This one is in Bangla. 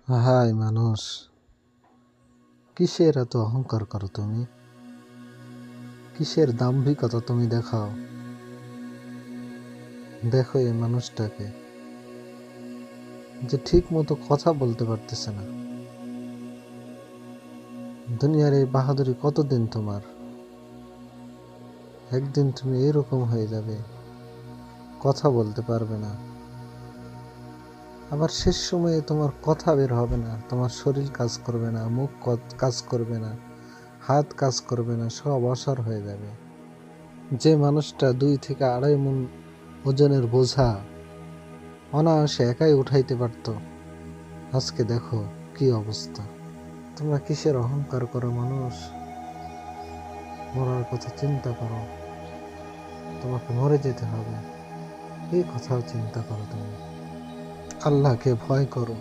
হাই মানুষ, কিসের এত অহংকার করো তুমি? কিসের দাম্ভিকতা তুমি দেখাও? দেখো এই মানুষটাকে, যে ঠিক মতো কথা বলতে পারতেছে না। দুনিয়ার এই বাহাদুরি কতদিন তোমার? একদিন তুমি এরকম হয়ে যাবে, কথা বলতে পারবে না। আবার শেষ সময়ে তোমার কথা বের হবে না, তোমার শরীর কাজ করবে না, মুখ কাজ করবে না, হাত কাজ করবে না, সব অসাড় হয়ে যাবে। যে মানুষটা 2 থেকে 2.5 মণ ওজনের বোঝা অনায়াসে একাই উঠাইতে পারত, আজকে দেখো কি অবস্থা। তোমরা কিসের অহংকার করো মানুষ? মরার কথা চিন্তা করো, তোমাকে মরে যেতে হবে, এই কথাও চিন্তা করো। তুমি আল্লাহকে ভয় করো।